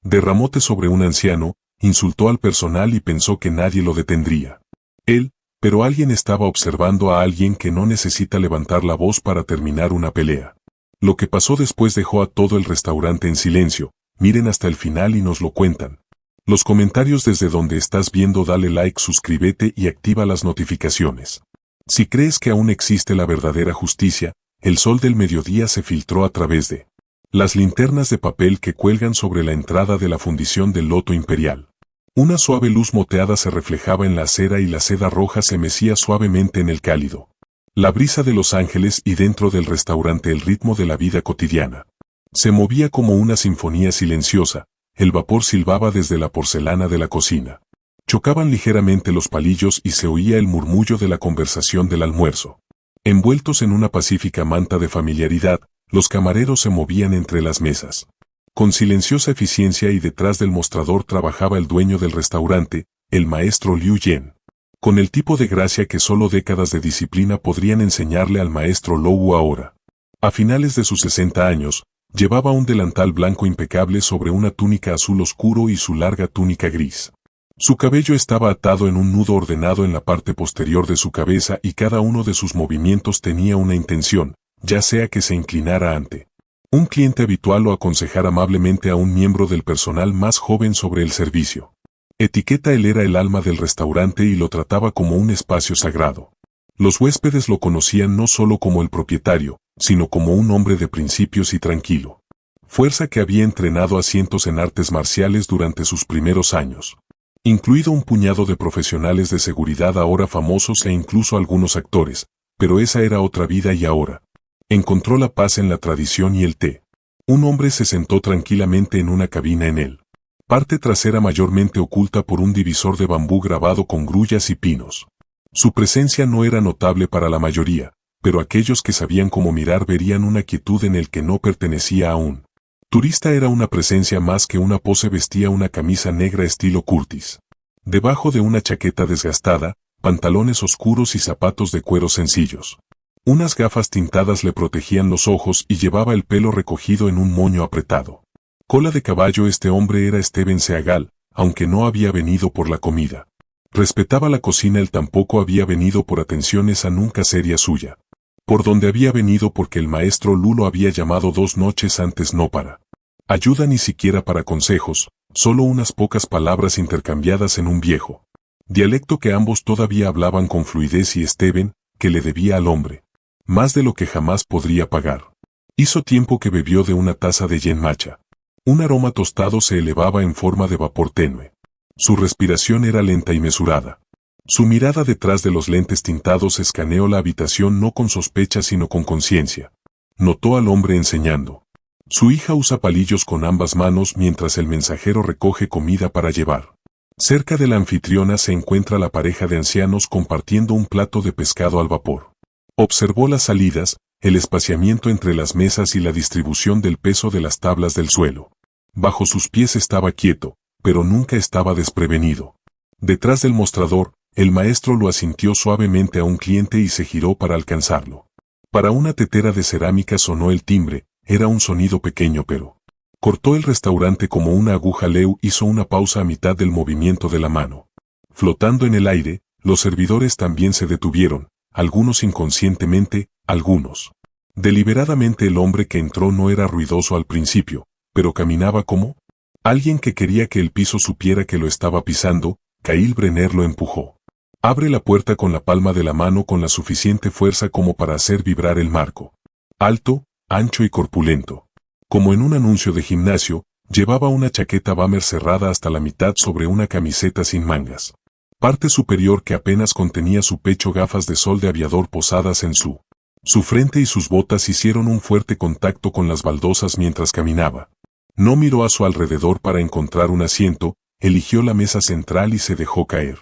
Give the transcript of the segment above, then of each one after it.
Derramó té sobre un anciano, insultó al personal y pensó que nadie lo detendría. Pero alguien estaba observando a alguien que no necesita levantar la voz para terminar una pelea. Lo que pasó después dejó a todo el restaurante en silencio. Miren hasta el final y nos lo cuentan. Los comentarios desde donde estás viendo, dale like, suscríbete y activa las notificaciones. Si crees que aún existe la verdadera justicia, el sol del mediodía se filtró a través de las linternas de papel que cuelgan sobre la entrada de la fundición del Loto Imperial. Una suave luz moteada se reflejaba en la acera y la seda roja se mecía suavemente en el cálido. La brisa de Los Ángeles y dentro del restaurante el ritmo de la vida cotidiana. Se movía como una sinfonía silenciosa, el vapor silbaba desde la porcelana de la cocina. Chocaban ligeramente los palillos y se oía el murmullo de la conversación del almuerzo. Envueltos en una pacífica manta de familiaridad, los camareros se movían entre las mesas. Con silenciosa eficiencia y detrás del mostrador trabajaba el dueño del restaurante, el maestro Liu Yen. Con el tipo de gracia que solo décadas de disciplina podrían enseñarle al maestro Lou ahora. A finales de sus 60 años, llevaba un delantal blanco impecable sobre una túnica azul oscuro y su larga túnica gris. Su cabello estaba atado en un nudo ordenado en la parte posterior de su cabeza y cada uno de sus movimientos tenía una intención, ya sea que se inclinara ante un cliente habitual o aconsejar amablemente a un miembro del personal más joven sobre el servicio. Etiqueta: él era el alma del restaurante y lo trataba como un espacio sagrado. Los huéspedes lo conocían no solo como el propietario, sino como un hombre de principios y tranquilo. Fuerza que había entrenado a cientos en artes marciales durante sus primeros años. Incluido un puñado de profesionales de seguridad ahora famosos e incluso algunos actores, pero esa era otra vida y ahora encontró la paz en la tradición y el té. Un hombre se sentó tranquilamente en una cabina en él. Parte trasera mayormente oculta por un divisor de bambú grabado con grullas y pinos. Su presencia no era notable para la mayoría, pero aquellos que sabían cómo mirar verían una quietud en el que no pertenecía a un turista. Era una presencia más que una pose. Vestía una camisa negra estilo Curtis. Debajo de una chaqueta desgastada, pantalones oscuros y zapatos de cuero sencillos. Unas gafas tintadas le protegían los ojos y llevaba el pelo recogido en un moño apretado. Cola de caballo. Este hombre era Steven Seagal, aunque no había venido por la comida. Respetaba la cocina. Él tampoco había venido por atenciones a nunca seria suya. Por donde había venido porque el maestro Lu lo había llamado 2 noches antes, no para ayuda ni siquiera para consejos, solo unas pocas palabras intercambiadas en un viejo dialecto que ambos todavía hablaban con fluidez, y Steven, que le debía al hombre más de lo que jamás podría pagar. Hizo tiempo que bebió de una taza de yen matcha. Un aroma tostado se elevaba en forma de vapor tenue. Su respiración era lenta y mesurada. Su mirada detrás de los lentes tintados escaneó la habitación no con sospecha sino con conciencia. Notó al hombre enseñando. Su hija usa palillos con ambas manos mientras el mensajero recoge comida para llevar. Cerca de la anfitriona se encuentra la pareja de ancianos compartiendo un plato de pescado al vapor. Observó las salidas, el espaciamiento entre las mesas y la distribución del peso de las tablas del suelo. Bajo sus pies estaba quieto, pero nunca estaba desprevenido. Detrás del mostrador, el maestro lo asintió suavemente a un cliente y se giró para alcanzarlo. Para una tetera de cerámica sonó el timbre, era un sonido pequeño pero cortó el restaurante como una aguja. Leu hizo una pausa a mitad del movimiento de la mano. Flotando en el aire, los servidores también se detuvieron, algunos inconscientemente, algunos deliberadamente. El hombre que entró no era ruidoso al principio, pero caminaba como alguien que quería que el piso supiera que lo estaba pisando. Kyle Brenner lo empujó. Abre la puerta con la palma de la mano con la suficiente fuerza como para hacer vibrar el marco. Alto, ancho y corpulento. Como en un anuncio de gimnasio, llevaba una chaqueta bomber cerrada hasta la mitad sobre una camiseta sin mangas. Parte superior que apenas contenía su pecho. Gafas de sol de aviador posadas en su frente y sus botas hicieron un fuerte contacto con las baldosas mientras caminaba. No miró a su alrededor para encontrar un asiento, eligió la mesa central y se dejó caer.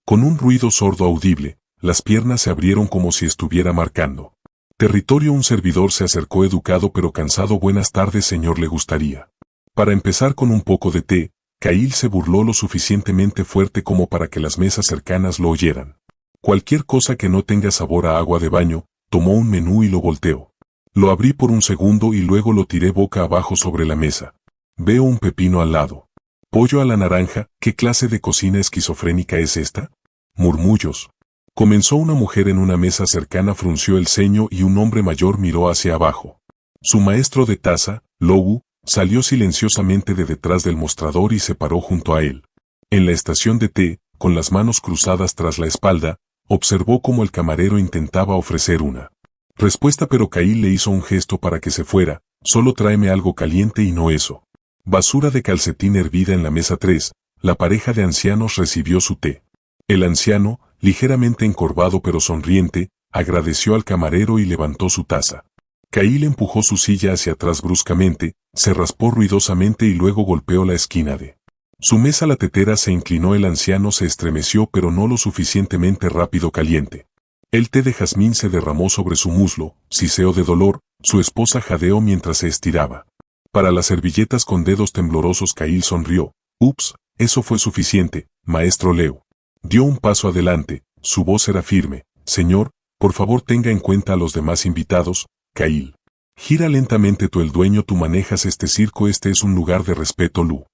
Con un ruido sordo audible, las piernas se abrieron como si estuviera marcando territorio. Un servidor se acercó educado pero cansado. Buenas tardes, señor, ¿le gustaría? Para empezar con un poco de té. Kyle se burló lo suficientemente fuerte como para que las mesas cercanas lo oyeran. Cualquier cosa que no tenga sabor a agua de baño. Tomó un menú y lo volteó. Lo abrí por un segundo y luego lo tiré boca abajo sobre la mesa. Veo un pepino al lado. Pollo a la naranja, ¿qué clase de cocina esquizofrénica es esta? Murmullos. Comenzó una mujer en una mesa cercana, frunció el ceño y un hombre mayor miró hacia abajo. Su maestro de taza, Lowu, salió silenciosamente de detrás del mostrador y se paró junto a él. En la estación de té, con las manos cruzadas tras la espalda, observó cómo el camarero intentaba ofrecer una respuesta, pero Cail le hizo un gesto para que se fuera. Solo tráeme algo caliente y no eso. Basura de calcetín hervida en la mesa 3, la pareja de ancianos recibió su té. El anciano, ligeramente encorvado pero sonriente, agradeció al camarero y levantó su taza. Cail empujó su silla hacia atrás bruscamente, se raspó ruidosamente y luego golpeó la esquina de su mesa. La tetera se inclinó, el anciano se estremeció pero no lo suficientemente rápido. Caliente. El té de jazmín se derramó sobre su muslo, siseo de dolor, su esposa jadeó mientras se estiraba. Para las servilletas con dedos temblorosos Cail sonrió. Ups, eso fue suficiente, maestro Leu. Dio un paso adelante, su voz era firme. Señor, por favor tenga en cuenta a los demás invitados, Cail. Gira lentamente tú, el dueño, tú manejas este circo, este es un lugar de respeto. Lu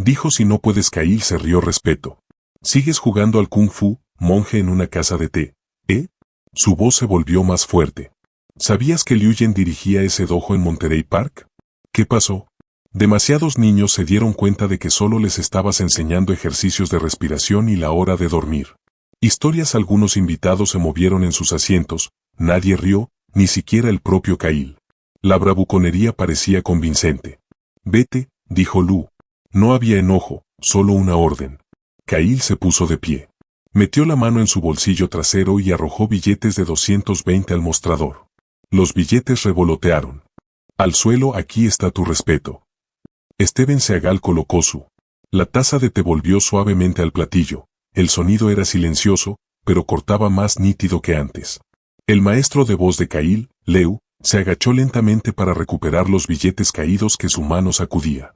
dijo. Si no puedes. Cail se rió. Respeto. ¿Sigues jugando al kung fu, monje, en una casa de té? Su voz se volvió más fuerte. ¿Sabías que Liu Yen dirigía ese dojo en Monterey Park? ¿Qué pasó? Demasiados niños se dieron cuenta de que solo les estabas enseñando ejercicios de respiración y la hora de dormir. Historias. Algunos invitados se movieron en sus asientos, nadie rió, ni siquiera el propio Cail. La bravuconería parecía convincente. Vete, dijo Lu. No había enojo, solo una orden. Cail se puso de pie. Metió la mano en su bolsillo trasero y arrojó billetes de 220 al mostrador. Los billetes revolotearon. Al suelo. Aquí está tu respeto. Steven Seagal colocó la taza de té, volvió suavemente al platillo. El sonido era silencioso, pero cortaba más nítido que antes. El maestro de voz de Cail, Leu, se agachó lentamente para recuperar los billetes caídos que su mano sacudía.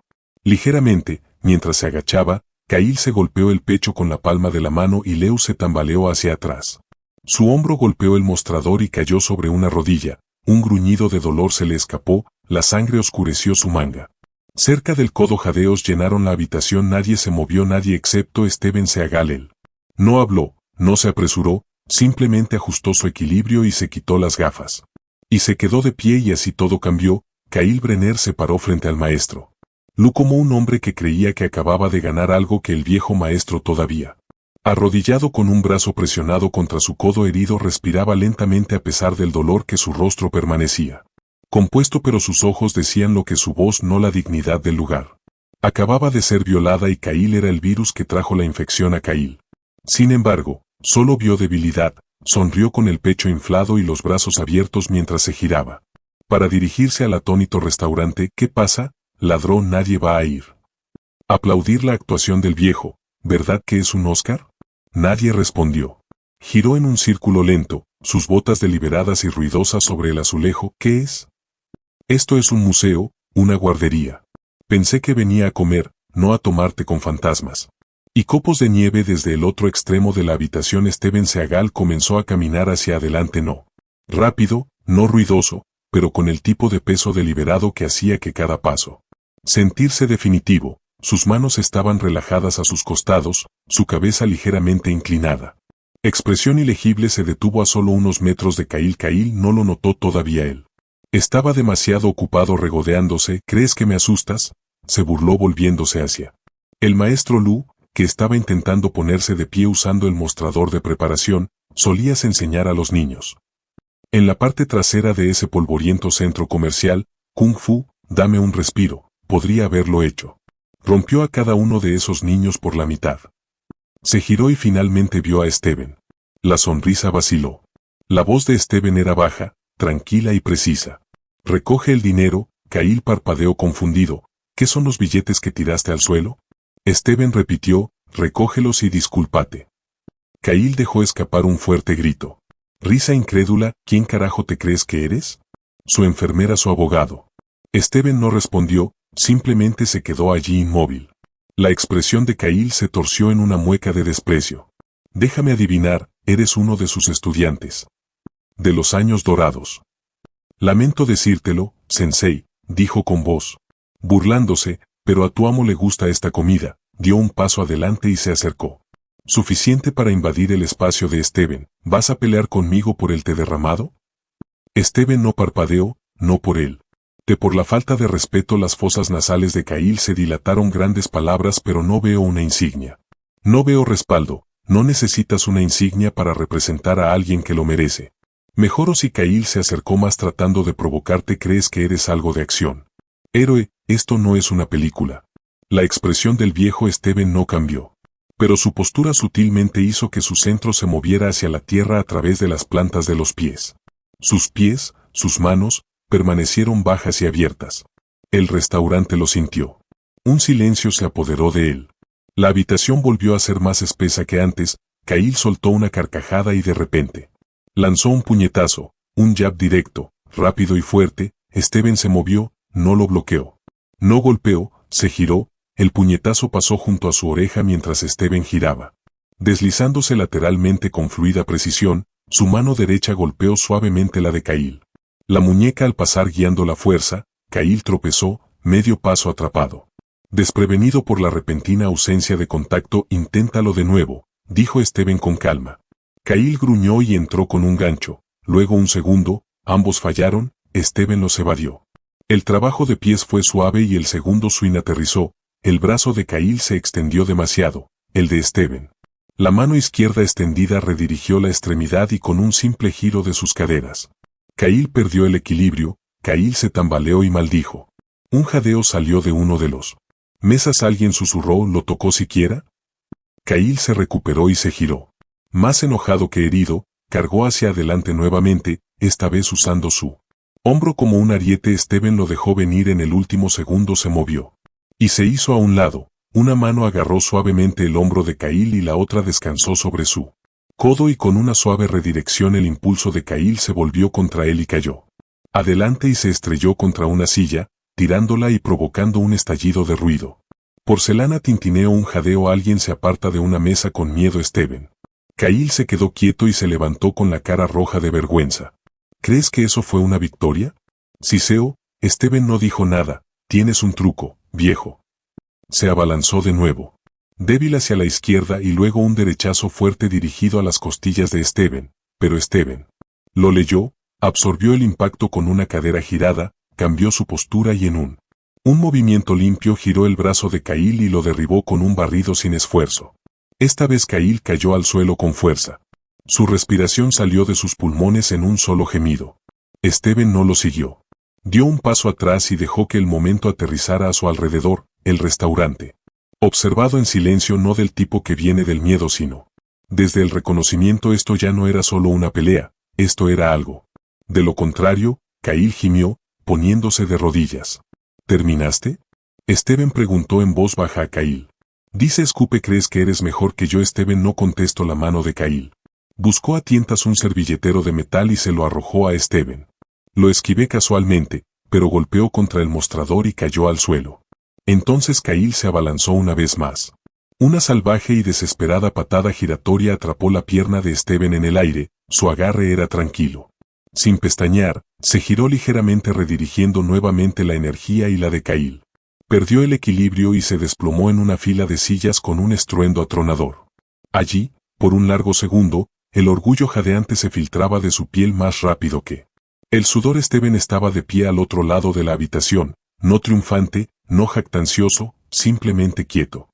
Ligeramente, mientras se agachaba, Cail se golpeó el pecho con la palma de la mano y Leu se tambaleó hacia atrás. Su hombro golpeó el mostrador y cayó sobre una rodilla. Un gruñido de dolor se le escapó, la sangre oscureció su manga. Cerca del codo jadeos llenaron la habitación. Nadie se movió, nadie excepto Steven Seagal. Él no habló, no se apresuró, simplemente ajustó su equilibrio y se quitó las gafas. Y se quedó de pie y así todo cambió. Cail Brenner se paró frente al maestro. Lu como un hombre que creía que acababa de ganar algo que el viejo maestro todavía. Arrodillado con un brazo presionado contra su codo herido, respiraba lentamente a pesar del dolor que su rostro permanecía compuesto, pero sus ojos decían lo que su voz no, la dignidad del lugar. Acababa de ser violada y Cail era el virus que trajo la infección a Cail. Sin embargo, solo vio debilidad, sonrió con el pecho inflado y los brazos abiertos mientras se giraba. Para dirigirse al atónito restaurante. ¿Qué pasa? Ladró. Nadie va a ir. Aplaudir la actuación del viejo. ¿Verdad que es un Oscar? Nadie respondió. Giró en un círculo lento, sus botas deliberadas y ruidosas sobre el azulejo. ¿Qué es? Esto es un museo, una guardería. Pensé que venía a comer, no a tomarte con fantasmas. Y copos de nieve desde el otro extremo de la habitación. Steven Seagal comenzó a caminar hacia adelante, no rápido, no ruidoso, pero con el tipo de peso deliberado que hacía que cada paso sentirse definitivo. Sus manos estaban relajadas a sus costados, su cabeza ligeramente inclinada. Expresión ilegible. Se detuvo a solo unos metros de Cail. Cail no lo notó todavía. Él estaba demasiado ocupado regodeándose. ¿Crees que me asustas? Se burló volviéndose hacia el maestro Lu, que estaba intentando ponerse de pie usando el mostrador de preparación. Solías enseñar a los niños en la parte trasera de ese polvoriento centro comercial. Kung Fu, dame un respiro. Podría haberlo hecho. Rompió a cada uno de esos niños por la mitad. Se giró y finalmente vio a Steven. La sonrisa vaciló. La voz de Steven era baja, tranquila y precisa. Recoge el dinero. Cail parpadeó confundido. ¿Qué son los billetes que tiraste al suelo? Steven repitió, recógelos y discúlpate. Cail dejó escapar un fuerte grito. Risa incrédula. ¿Quién carajo te crees que eres? Su enfermera, su abogado. Steven no respondió, simplemente se quedó allí inmóvil. La expresión de Cail se torció en una mueca de desprecio. Déjame adivinar, eres uno de sus estudiantes. De los años dorados. Lamento decírtelo, sensei, dijo con voz burlándose, Pero a tu amo le gusta esta comida. Dio un paso adelante y se acercó. Suficiente para invadir el espacio de Steven. ¿Vas a pelear conmigo por el té derramado? Steven no parpadeó, no por él. Por la falta de respeto las fosas nasales de Kyle se dilataron grandes palabras, pero no veo una insignia. No veo respaldo. No necesitas una insignia para representar a alguien que lo merece. Mejor o si Kyle se acercó más tratando de provocarte, crees que eres algo de acción. Héroe, esto no es una película. La expresión del viejo Steven no cambió. Pero su postura sutilmente hizo que su centro se moviera hacia la tierra a través de las plantas de los pies. Sus pies, sus manos, permanecieron bajas y abiertas. El restaurante lo sintió. Un silencio se apoderó de él. La habitación volvió a ser más espesa que antes. Kyle soltó una carcajada y de repente lanzó un puñetazo, un jab directo, rápido y fuerte. Steven se movió, no lo bloqueó. No golpeó, se giró. El puñetazo pasó junto a su oreja mientras Steven giraba. Deslizándose lateralmente con fluida precisión, su mano derecha golpeó suavemente la de Kyle. La muñeca al pasar guiando la fuerza, Kyle tropezó, medio paso atrapado. Desprevenido por la repentina ausencia de contacto, inténtalo de nuevo, dijo Steven con calma. Kyle gruñó y entró con un gancho, luego un segundo, ambos fallaron, Steven los evadió. El trabajo de pies fue suave y el segundo swing aterrizó. El brazo de Kyle se extendió demasiado, el de Steven. La mano izquierda extendida redirigió la extremidad y con un simple giro de sus caderas. Kyle perdió el equilibrio, Kyle se tambaleó y maldijo. Un jadeo salió de uno de los mesas. Alguien susurró, ¿lo tocó siquiera? Kyle se recuperó y se giró. Más enojado que herido, cargó hacia adelante nuevamente, esta vez usando su hombro como un ariete. Steven lo dejó venir en el último segundo, se movió. Y se hizo a un lado. Una mano agarró suavemente el hombro de Kyle y la otra descansó sobre su codo y con una suave redirección el impulso de Kyle se volvió contra él y cayó adelante y se estrelló contra una silla, tirándola y provocando un estallido de ruido. Porcelana tintineó un jadeo. Alguien se aparta de una mesa con miedo. Steven. Kyle se quedó quieto y se levantó con la cara roja de vergüenza. ¿Crees que eso fue una victoria? Siseo. Steven no dijo nada. Tienes un truco, viejo. Se abalanzó de nuevo. Débil hacia la izquierda y luego un derechazo fuerte dirigido a las costillas de Steven, pero Steven lo leyó, absorbió el impacto con una cadera girada, cambió su postura y en un movimiento limpio giró el brazo de Kyle y lo derribó con un barrido sin esfuerzo. Esta vez Kyle cayó al suelo con fuerza. Su respiración salió de sus pulmones en un solo gemido. Steven no lo siguió. Dio un paso atrás y dejó que el momento aterrizara a su alrededor, el restaurante. Observado en silencio, no del tipo que viene del miedo sino desde el reconocimiento. Esto ya no era solo una pelea, esto era algo. De lo contrario, Kyle gimió, poniéndose de rodillas. ¿Terminaste? Steven preguntó en voz baja a Kyle. Dice escupe, ¿crees que eres mejor que yo? Steven no contestó la mano de Kyle. Buscó a tientas un servilletero de metal y se lo arrojó a Steven. Lo esquivé casualmente, pero golpeó contra el mostrador y cayó al suelo. Entonces Kyle se abalanzó una vez más. Una salvaje y desesperada patada giratoria atrapó la pierna de Steven en el aire, su agarre era tranquilo. Sin pestañear, se giró ligeramente redirigiendo nuevamente la energía y la de Kyle. Perdió el equilibrio y se desplomó en una fila de sillas con un estruendo atronador. Allí, por un largo segundo, el orgullo jadeante se filtraba de su piel más rápido que el sudor. Steven estaba de pie al otro lado de la habitación, no triunfante, no jactancioso, simplemente quieto.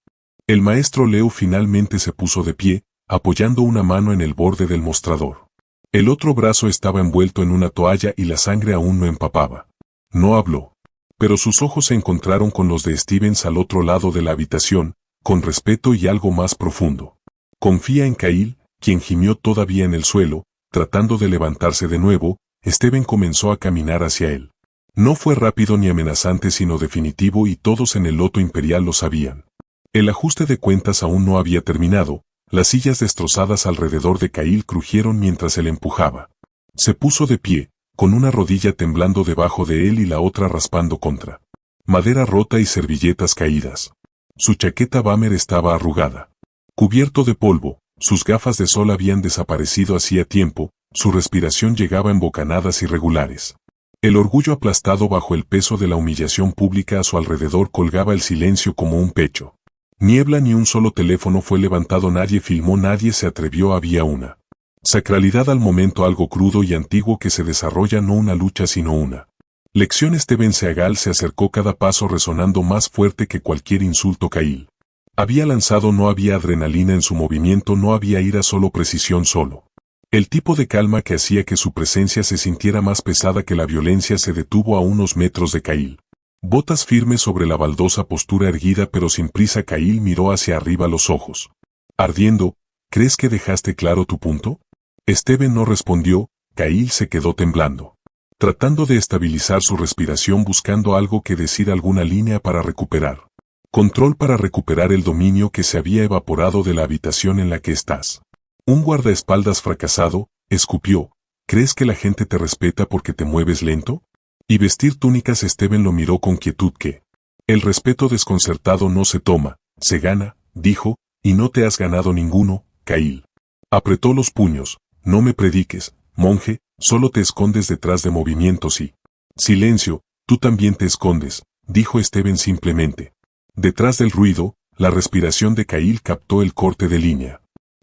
El maestro Leo finalmente se puso de pie, apoyando una mano en el borde del mostrador. El otro brazo estaba envuelto en una toalla y la sangre aún no empapaba. No habló. Pero sus ojos se encontraron con los de Stevens al otro lado de la habitación, con respeto y algo más profundo. Confía en Kyle, quien gimió todavía en el suelo, tratando de levantarse de nuevo. Steven comenzó a caminar hacia él. No fue rápido ni amenazante sino definitivo y todos en el loto imperial lo sabían. El ajuste de cuentas aún no había terminado, las sillas destrozadas alrededor de Kyle crujieron mientras él empujaba. Se puso de pie, con una rodilla temblando debajo de él y la otra raspando contra madera rota y servilletas caídas. Su chaqueta Bammer estaba arrugada. Cubierto de polvo, sus gafas de sol habían desaparecido hacía tiempo, su respiración llegaba en bocanadas irregulares. El orgullo aplastado bajo el peso de la humillación pública a su alrededor colgaba el silencio como un pecho. Niebla, ni un solo teléfono fue levantado, nadie filmó, nadie se atrevió, había una sacralidad al momento, algo crudo y antiguo que se desarrolla, no una lucha sino una lección. Steven Seagal se acercó, cada paso resonando más fuerte que cualquier insulto. Kyle había lanzado, no había adrenalina en su movimiento, no había ira, solo precisión, solo el tipo de calma que hacía que su presencia se sintiera más pesada que la violencia. Se detuvo a unos metros de Kyle. Botas firmes sobre la baldosa, postura erguida pero sin prisa. Kyle miró hacia arriba, los ojos ardiendo. ¿Crees que dejaste claro tu punto? Steven no respondió. Kyle se quedó temblando, tratando de estabilizar su respiración, buscando algo que decir, alguna línea para recuperar control, para recuperar el dominio que se había evaporado de la habitación en la que estás. Un guardaespaldas fracasado, escupió. ¿Crees que la gente te respeta porque te mueves lento? Y vestir túnicas. Steven lo miró con quietud. ¿Qué? El respeto desconcertado no se toma, se gana, dijo, y no te has ganado ninguno. Kyle apretó los puños. No me prediques, monje, solo te escondes detrás de movimientos y silencio. Tú también te escondes, dijo Steven simplemente. Detrás del ruido, la respiración de Kyle captó el corte de línea.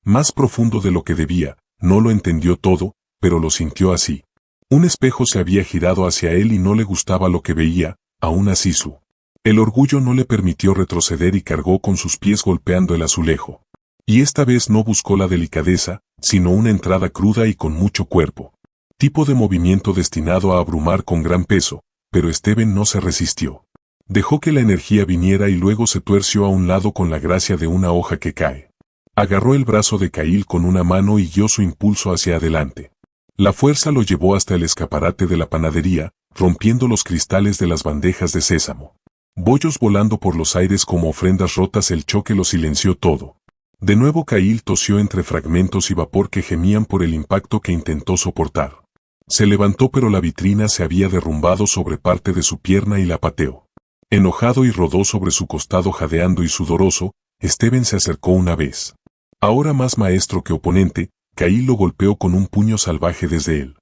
Más profundo de lo que debía, no lo entendió todo, pero lo sintió así. Un espejo se había girado hacia él y no le gustaba lo que veía, aún así el orgullo no le permitió retroceder y cargó con sus pies golpeando el azulejo. Y esta vez no buscó la delicadeza, sino una entrada cruda y con mucho cuerpo. Tipo de movimiento destinado a abrumar con gran peso, pero Steven no se resistió. Dejó que la energía viniera y luego se tuerció a un lado con la gracia de una hoja que cae. Agarró el brazo de Kyle con una mano y guió su impulso hacia adelante. La fuerza lo llevó hasta el escaparate de la panadería, rompiendo los cristales de las bandejas de sésamo. Bollos volando por los aires como ofrendas rotas, el choque lo silenció todo. De nuevo Kyle tosió entre fragmentos y vapor que gemían por el impacto que intentó soportar. Se levantó, pero la vitrina se había derrumbado sobre parte de su pierna y la pateó. Enojado, y rodó sobre su costado jadeando y sudoroso. Steven se acercó una vez. Ahora más maestro que oponente, Kyle lo golpeó con un puño salvaje desde él.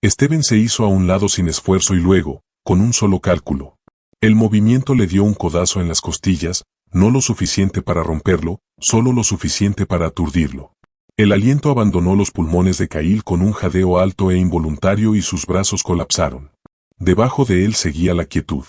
Steven se hizo a un lado sin esfuerzo y luego, con un solo cálculo. El movimiento le dio un codazo en las costillas, no lo suficiente para romperlo, solo lo suficiente para aturdirlo. El aliento abandonó los pulmones de Kyle con un jadeo alto e involuntario y sus brazos colapsaron. Debajo de él seguía la quietud.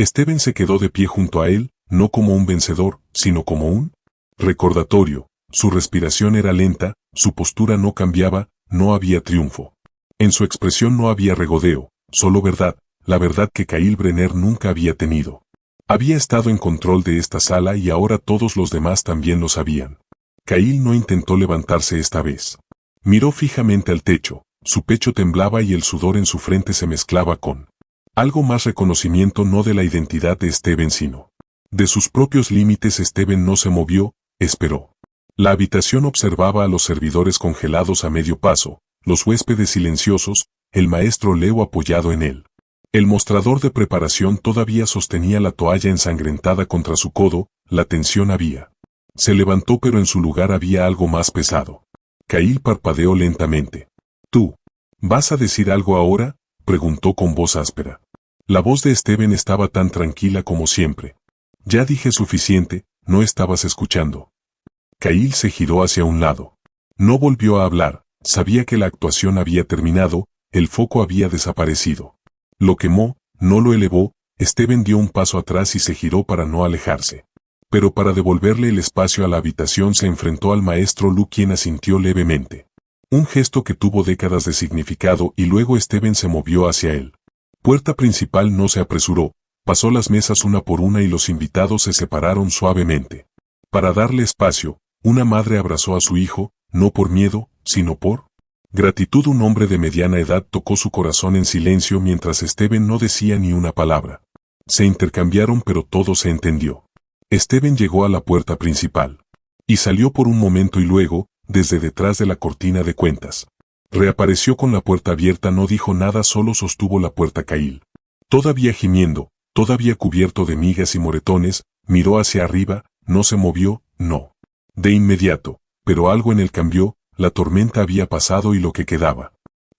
Steven se quedó de pie junto a él, no como un vencedor, sino como un recordatorio. Su respiración era lenta, su postura no cambiaba, no había triunfo. En su expresión no había regodeo, solo verdad, la verdad que Kyle Brenner nunca había tenido. Había estado en control de esta sala y ahora todos los demás también lo sabían. Kyle no intentó levantarse esta vez. Miró fijamente al techo, su pecho temblaba y el sudor en su frente se mezclaba con algo más, reconocimiento no de la identidad de Steven sino de sus propios límites. Steven no se movió, esperó. La habitación observaba a los servidores congelados a medio paso, los huéspedes silenciosos, el maestro Leo apoyado en él. El mostrador de preparación todavía sostenía la toalla ensangrentada contra su codo, la tensión había. Se levantó, pero en su lugar había algo más pesado. Kyle parpadeó lentamente. ¿Tú vas a decir algo ahora?, preguntó con voz áspera. La voz de Steven estaba tan tranquila como siempre. Ya dije suficiente, no estabas escuchando. Kyle se giró hacia un lado. No volvió a hablar, sabía que la actuación había terminado, el foco había desaparecido. Lo quemó, no lo elevó. Steven dio un paso atrás y se giró para no alejarse. Pero para devolverle el espacio a la habitación se enfrentó al maestro Lu, quien asintió levemente. Un gesto que tuvo décadas de significado, y luego Steven se movió hacia él. Puerta principal. No se apresuró, pasó las mesas una por una y los invitados se separaron suavemente. Para darle espacio, una madre abrazó a su hijo, no por miedo, sino por gratitud. Un hombre de mediana edad tocó su corazón en silencio mientras Steven no decía ni una palabra. Se intercambiaron, pero todo se entendió. Steven llegó a la puerta principal. Y salió por un momento y luego, desde detrás de la cortina de cuentas, reapareció con la puerta abierta. No dijo nada, solo sostuvo la puerta. Kyle, todavía gimiendo, todavía cubierto de migas y moretones, miró hacia arriba, no se movió, no de inmediato, pero algo en él cambió. La tormenta había pasado y lo que quedaba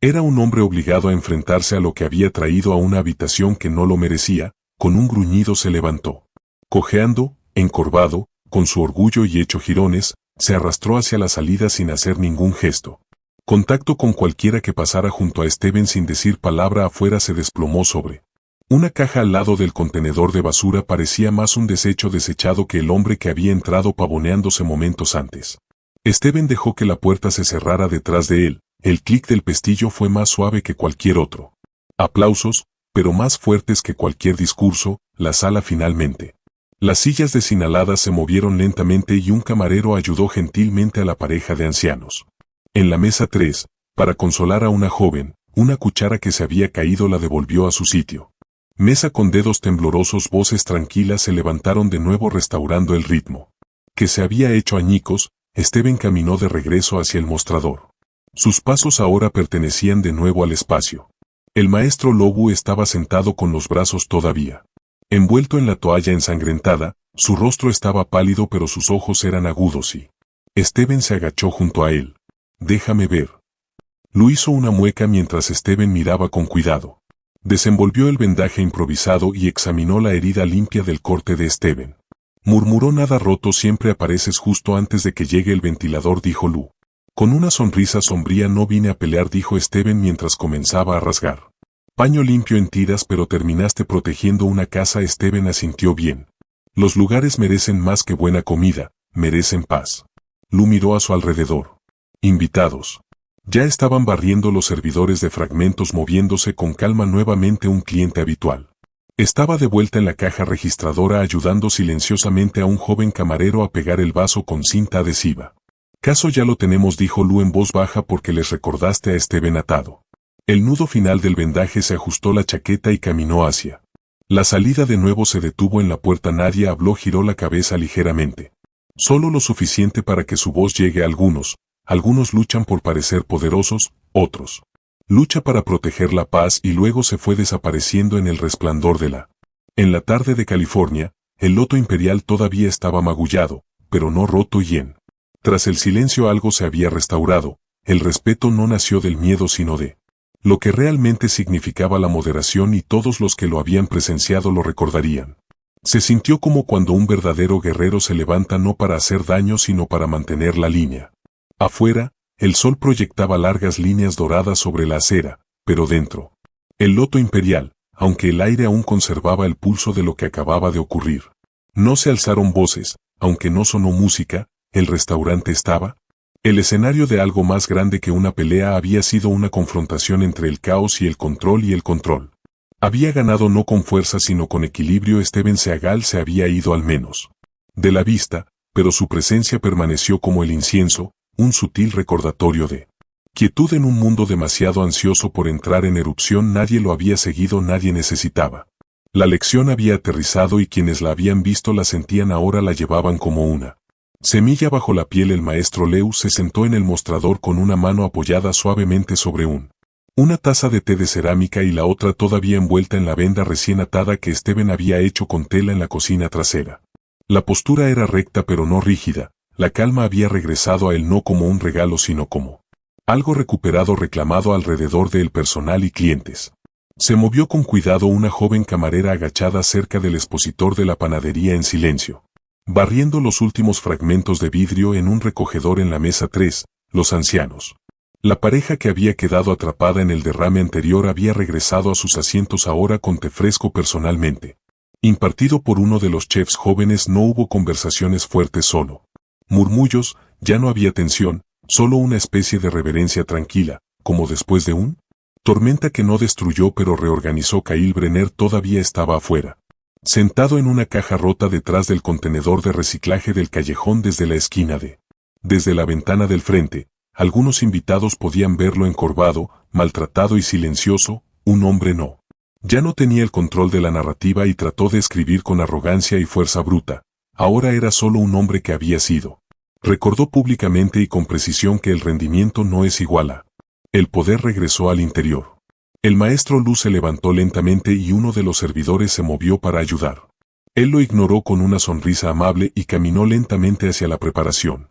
Era un hombre obligado a enfrentarse a lo que había traído a una habitación que no lo merecía. Con un gruñido se levantó. Cojeando, encorvado, con su orgullo y hecho jirones, se arrastró hacia la salida sin hacer ningún gesto. Contacto con cualquiera que pasara junto a Steven sin decir palabra afuera se desplomó sobre una caja al lado del contenedor de basura. Parecía más un desecho desechado que el hombre que había entrado pavoneándose momentos antes. Steven dejó que la puerta se cerrara detrás de él. El clic del pestillo fue más suave que cualquier otro. Aplausos, pero más fuertes que cualquier discurso, la sala finalmente. Las sillas desinaladas se movieron lentamente y un camarero ayudó gentilmente a la pareja de ancianos. En la mesa 3, para consolar a una joven, una cuchara que se había caído la devolvió a su sitio. Mesa con dedos temblorosos, voces tranquilas se levantaron de nuevo restaurando el ritmo. Que se había hecho añicos, Steven caminó de regreso hacia el mostrador. Sus pasos ahora pertenecían de nuevo al espacio. El maestro Lobu estaba sentado con los brazos todavía envuelto en la toalla ensangrentada, su rostro estaba pálido pero sus ojos eran agudos y Steven se agachó junto a él. «Déjame ver». Lu hizo una mueca mientras Steven miraba con cuidado. Desenvolvió el vendaje improvisado y examinó la herida limpia del corte de Steven. Murmuró: «Nada roto, siempre apareces justo antes de que llegue el ventilador», dijo Lu. Con una sonrisa sombría: «No vine a pelear», dijo Steven mientras comenzaba a rasgar paño limpio en tiras, pero terminaste protegiendo una casa». Steven asintió. «Bien. Los lugares merecen más que buena comida, merecen paz». Lu miró a su alrededor. Invitados. Ya estaban barriendo los servidores de fragmentos, moviéndose con calma. Nuevamente un cliente habitual. Estaba de vuelta en la caja registradora ayudando silenciosamente a un joven camarero a pegar el vaso con cinta adhesiva. «Caso ya lo tenemos», dijo Lu en voz baja, «porque les recordaste a Steven atado». El nudo final del vendaje se ajustó la chaqueta y caminó hacia la salida. De nuevo se detuvo en la puerta. Nadie habló. Giró la cabeza ligeramente. Solo lo suficiente para que su voz llegue a algunos. Algunos luchan por parecer poderosos, otros lucha para proteger la paz, y luego se fue desapareciendo en el resplandor de la. En la tarde de California, el loto imperial todavía estaba magullado, pero no roto y tras el silencio algo se había restaurado. El respeto no nació del miedo sino de lo que realmente significaba la moderación, y todos los que lo habían presenciado lo recordarían. Se sintió como cuando un verdadero guerrero se levanta no para hacer daño sino para mantener la línea. Afuera, el sol proyectaba largas líneas doradas sobre la acera, pero dentro el loto imperial, aunque el aire aún conservaba el pulso de lo que acababa de ocurrir. No se alzaron voces, aunque no sonó música. El restaurante estaba el escenario de algo más grande que una pelea. Había sido una confrontación entre el caos y el control. Había ganado no con fuerza sino con equilibrio. Steven Seagal se había ido al menos de la vista, pero su presencia permaneció como el incienso, un sutil recordatorio de quietud en un mundo demasiado ansioso por entrar en erupción. Nadie lo había seguido, nadie necesitaba. La lección había aterrizado y quienes la habían visto la sentían ahora, la llevaban como una semilla bajo la piel. El maestro Leu se sentó en el mostrador con una mano apoyada suavemente sobre una taza de té de cerámica y la otra todavía envuelta en la venda recién atada que Steven había hecho con tela en la cocina trasera. La postura era recta pero no rígida. La calma había regresado a él, no como un regalo sino como algo recuperado, reclamado alrededor del personal y clientes. Se movió con cuidado una joven camarera agachada cerca del expositor de la panadería en silencio, barriendo los últimos fragmentos de vidrio en un recogedor en la mesa 3, los ancianos. La pareja que había quedado atrapada en el derrame anterior había regresado a sus asientos ahora con té fresco personalmente impartido por uno de los chefs jóvenes. No hubo conversaciones fuertes, solo murmullos. Ya no había tensión, solo una especie de reverencia tranquila, como después de un tormenta que no destruyó pero reorganizó. Kyle Brenner todavía estaba afuera, sentado en una caja rota detrás del contenedor de reciclaje del callejón. Desde la ventana del frente, algunos invitados podían verlo encorvado, maltratado y silencioso. Un hombre ya no tenía el control de la narrativa y trató de escribir con arrogancia y fuerza bruta. Ahora era solo un hombre que había sido. Recordó públicamente y con precisión que el rendimiento no es igual a. El poder regresó al interior. El maestro Lu se levantó lentamente y uno de los servidores se movió para ayudar. Él lo ignoró con una sonrisa amable y caminó lentamente hacia la preparación.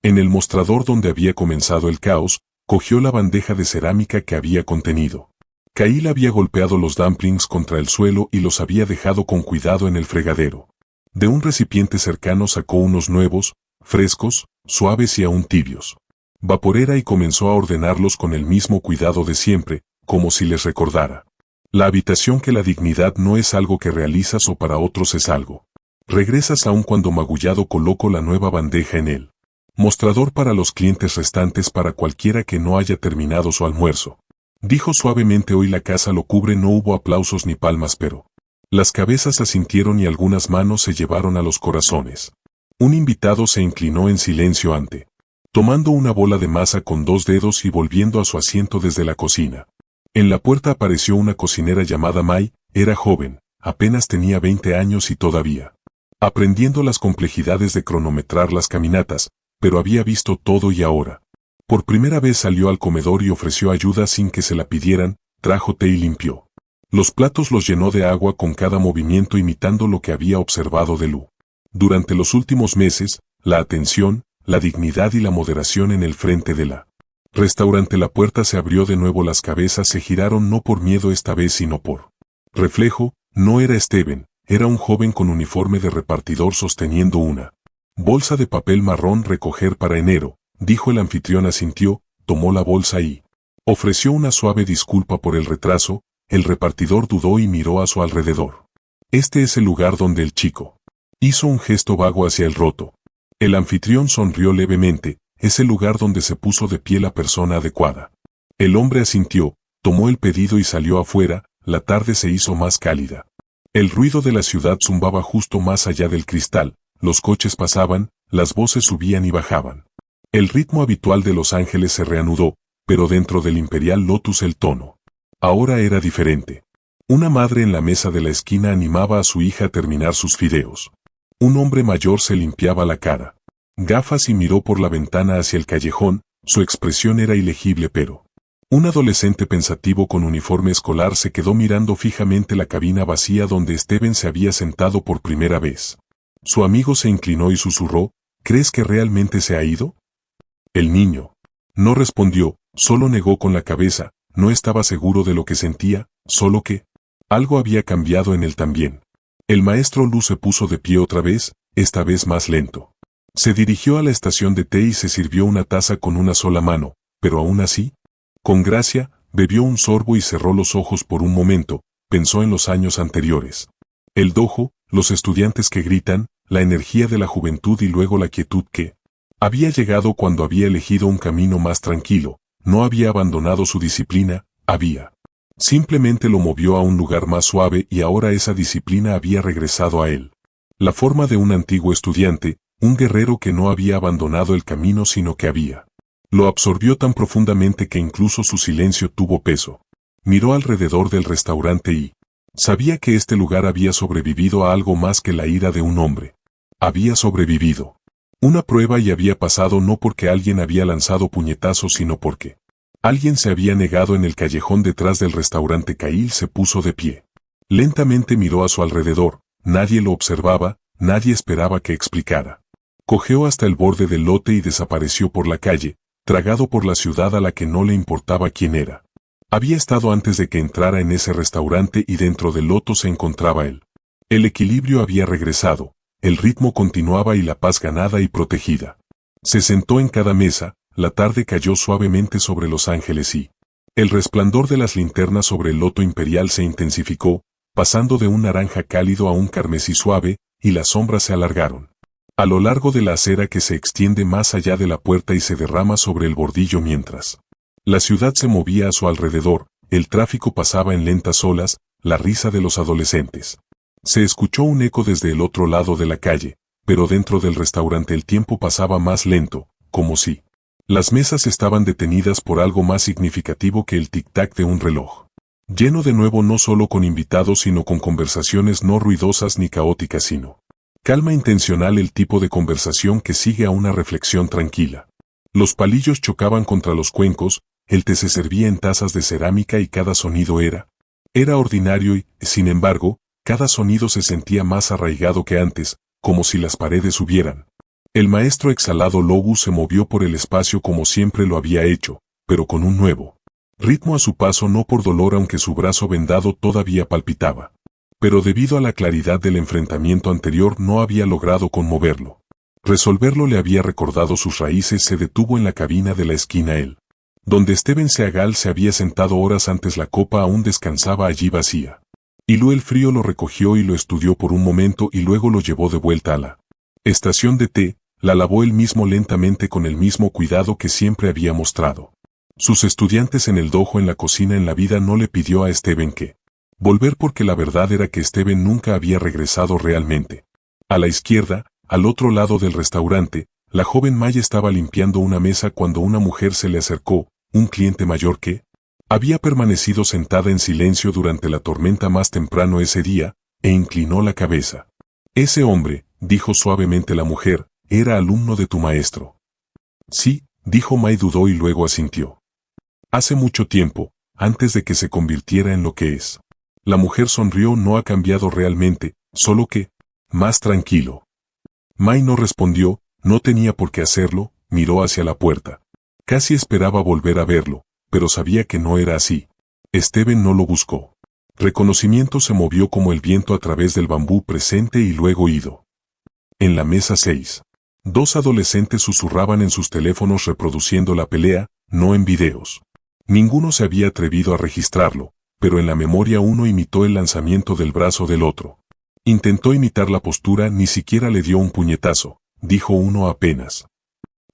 En el mostrador donde había comenzado el caos, Cogió la bandeja de cerámica que había contenido. Cail había golpeado los dumplings contra el suelo y los había dejado con cuidado en el fregadero. De un recipiente cercano sacó unos nuevos, frescos, suaves y aún tibios. Vaporera y comenzó a ordenarlos con el mismo cuidado de siempre, como si les recordara. La habitación que la dignidad no es algo que realizas o para otros es algo. Regresas aún cuando magullado coloco la nueva bandeja en él. Mostrador para los clientes restantes para cualquiera que no haya terminado su almuerzo. Dijo suavemente hoy la casa lo cubre no hubo aplausos ni palmas pero. Las cabezas asintieron y algunas manos se llevaron a los corazones. Un invitado se inclinó en silencio ante. Tomando una bola de masa con 2 dedos y volviendo a su asiento desde la cocina. En la puerta apareció una cocinera llamada Mai, era joven, apenas tenía 20 años y todavía. Aprendiendo las complejidades de cronometrar las caminatas, pero había visto todo y ahora. Por primera vez salió al comedor y ofreció ayuda sin que se la pidieran, trajo té y limpió. Los platos los llenó de agua con cada movimiento imitando lo que había observado de Lu. Durante los últimos meses, la atención, la dignidad y la moderación en el frente de la restaurante. La puerta se abrió de nuevo, las cabezas se giraron no por miedo esta vez sino por reflejo, no era Steven, era un joven con uniforme de repartidor sosteniendo una bolsa de papel marrón. Recoger para enero, dijo el anfitrión. Asintió, tomó la bolsa y ofreció una suave disculpa por el retraso. El repartidor dudó y miró a su alrededor. Este es el lugar donde el chico hizo un gesto vago hacia el roto. El anfitrión sonrió levemente, es el lugar donde se puso de pie la persona adecuada. El hombre asintió, tomó el pedido y salió afuera. La tarde se hizo más cálida. El ruido de la ciudad zumbaba justo más allá del cristal. Los coches pasaban, las voces subían y bajaban. El ritmo habitual de Los Ángeles se reanudó, pero dentro del Imperial Lotus el tono ahora era diferente. Una madre en la mesa de la esquina animaba a su hija a terminar sus fideos. Un hombre mayor se limpiaba la cara. Gafas y miró por la ventana hacia el callejón, su expresión era ilegible pero. Un adolescente pensativo con uniforme escolar se quedó mirando fijamente la cabina vacía donde Steven se había sentado por primera vez. Su amigo se inclinó y susurró, ¿crees que realmente se ha ido? El niño no respondió, solo negó con la cabeza, no estaba seguro de lo que sentía, solo que algo había cambiado en él también. El maestro Lu se puso de pie otra vez, esta vez más lento. Se dirigió a la estación de té y se sirvió una taza con una sola mano, pero aún así, con gracia, bebió un sorbo y cerró los ojos por un momento, pensó en los años anteriores. El dojo, los estudiantes que gritan, la energía de la juventud y luego la quietud que había llegado cuando había elegido un camino más tranquilo, no había abandonado su disciplina, había. Simplemente lo movió a un lugar más suave y ahora esa disciplina había regresado a él. La forma de un antiguo estudiante, un guerrero que no había abandonado el camino sino que había. Lo absorbió tan profundamente que incluso su silencio tuvo peso. Miró alrededor del restaurante y sabía que este lugar había sobrevivido a algo más que la ira de un hombre. Había sobrevivido una prueba y había pasado no porque alguien había lanzado puñetazos sino porque alguien se había negado en el callejón detrás del restaurante. Cail se puso de pie. Lentamente miró a su alrededor, nadie lo observaba, nadie esperaba que explicara. Cojeó hasta el borde del lote y desapareció por la calle, tragado por la ciudad a la que no le importaba quién era. Había estado antes de que entrara en ese restaurante y dentro del loto se encontraba él. El equilibrio había regresado, el ritmo continuaba y la paz ganada y protegida. Se sentó en cada mesa, la tarde cayó suavemente sobre Los Ángeles y el resplandor de las linternas sobre el loto imperial se intensificó, pasando de un naranja cálido a un carmesí suave, y las sombras se alargaron a lo largo de la acera que se extiende más allá de la puerta y se derrama sobre el bordillo mientras la ciudad se movía a su alrededor, el tráfico pasaba en lentas olas, la risa de los adolescentes. Se escuchó un eco desde el otro lado de la calle, pero dentro del restaurante el tiempo pasaba más lento, como si las mesas estaban detenidas por algo más significativo que el tic-tac de un reloj. Lleno de nuevo no solo con invitados sino con conversaciones no ruidosas ni caóticas sino calma intencional, el tipo de conversación que sigue a una reflexión tranquila. Los palillos chocaban contra los cuencos, el té se servía en tazas de cerámica y cada sonido era ordinario y, sin embargo, cada sonido se sentía más arraigado que antes, como si las paredes hubieran. El maestro exhalado Lobu se movió por el espacio como siempre lo había hecho, pero con un nuevo ritmo a su paso, no por dolor aunque su brazo vendado todavía palpitaba. Pero debido a la claridad del enfrentamiento anterior no había logrado conmoverlo. Resolverlo le había recordado sus raíces. Se detuvo en la cabina de la esquina él, donde Steven Seagal se había sentado horas antes. La copa aún descansaba allí vacía. Hiló el frío, lo recogió y lo estudió por un momento y luego lo llevó de vuelta a la estación de té. La lavó él mismo lentamente con el mismo cuidado que siempre había mostrado sus estudiantes en el dojo. En la cocina, en la vida no le pidió a Steven que volver, porque la verdad era que Steven nunca había regresado realmente. A la izquierda, al otro lado del restaurante, la joven Maya estaba limpiando una mesa cuando una mujer se le acercó, un cliente mayor que había permanecido sentada en silencio durante la tormenta más temprano ese día, e inclinó la cabeza. Ese hombre, dijo suavemente la mujer, era alumno de tu maestro. Sí, dijo Mai, dudó y luego asintió. Hace mucho tiempo, antes de que se convirtiera en lo que es. La mujer sonrió. No ha cambiado realmente, solo que más tranquilo. Mai no respondió, no tenía por qué hacerlo. Miró hacia la puerta. Casi esperaba volver a verlo, pero sabía que no era así. Steven no lo buscó. Reconocimiento se movió como el viento a través del bambú presente y luego ido. En la mesa 6. Dos adolescentes susurraban en sus teléfonos reproduciendo la pelea, no en videos. Ninguno se había atrevido a registrarlo, pero en la memoria uno imitó el lanzamiento del brazo del otro. Intentó imitar la postura. Ni siquiera le dio un puñetazo, dijo uno apenas.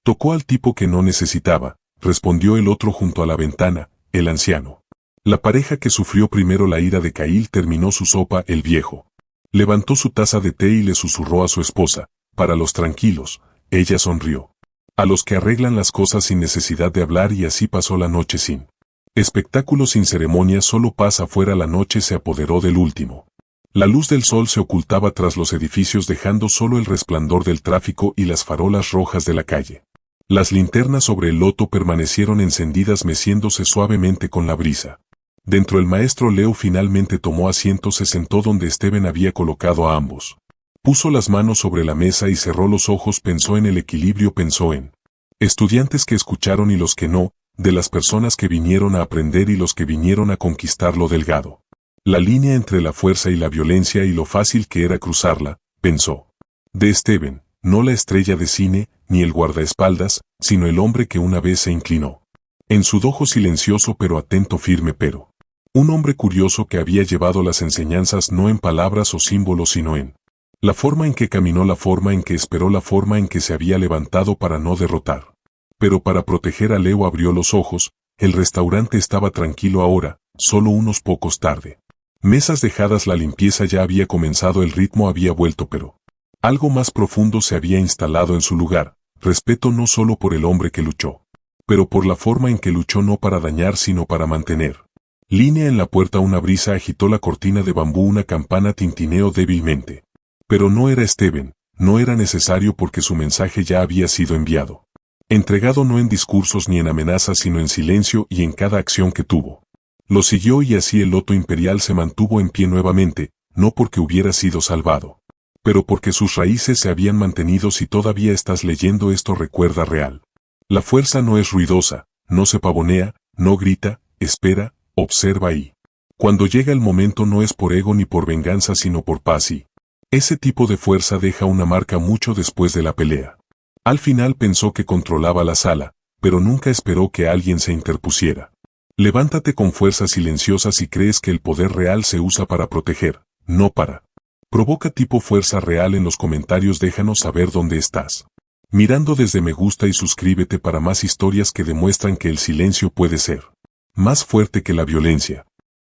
Tocó al tipo que no necesitaba, respondió el otro junto a la ventana, el anciano. La pareja que sufrió primero la ira de Kyle terminó su sopa. El viejo levantó su taza de té y le susurró a su esposa, para los tranquilos. Ella sonrió. A los que arreglan las cosas sin necesidad de hablar. Y así pasó la noche sin espectáculo, sin ceremonia. Solo paz afuera. La noche se apoderó del último. La luz del sol se ocultaba tras los edificios, dejando solo el resplandor del tráfico y las farolas rojas de la calle. Las linternas sobre el loto permanecieron encendidas, meciéndose suavemente con la brisa. Dentro, el maestro Leo finalmente tomó asiento. Se sentó donde Steven había colocado a ambos. Puso las manos sobre la mesa y cerró los ojos. Pensó en el equilibrio, pensó en estudiantes que escucharon y los que no, de las personas que vinieron a aprender y los que vinieron a conquistar lo delgado. La línea entre la fuerza y la violencia y lo fácil que era cruzarla, pensó. De Steven, no la estrella de cine, ni el guardaespaldas, sino el hombre que una vez se inclinó. En su dojo silencioso pero atento, firme pero un hombre curioso que había llevado las enseñanzas no en palabras o símbolos sino en la forma en que caminó, la forma en que esperó, la forma en que se había levantado para no derrotar. Pero para proteger a Leo abrió los ojos. El restaurante estaba tranquilo ahora, solo unos pocos tarde. Mesas dejadas, la limpieza ya había comenzado, el ritmo había vuelto, pero algo más profundo se había instalado en su lugar. Respeto no solo por el hombre que luchó, pero por la forma en que luchó, no para dañar sino para mantener. Línea en la puerta. Una brisa agitó la cortina de bambú. Una campana tintineó débilmente. Pero no era Steven, no era necesario porque su mensaje ya había sido enviado. Entregado no en discursos ni en amenazas sino en silencio y en cada acción que tuvo. Lo siguió y así el loto imperial se mantuvo en pie nuevamente, no porque hubiera sido salvado, pero porque sus raíces se habían mantenido. Si todavía estás leyendo esto, recuerda real. La fuerza no es ruidosa, no se pavonea, no grita, espera, observa y cuando llega el momento no es por ego ni por venganza sino por paz y ese tipo de fuerza deja una marca mucho después de la pelea. Al final pensó que controlaba la sala, pero nunca esperó que alguien se interpusiera. Levántate con fuerza silenciosa si crees que el poder real se usa para proteger, no para. Provoca tipo fuerza real en los comentarios. Déjanos saber dónde estás mirando desde. Me gusta y suscríbete para más historias que demuestran que el silencio puede ser más fuerte que la violencia.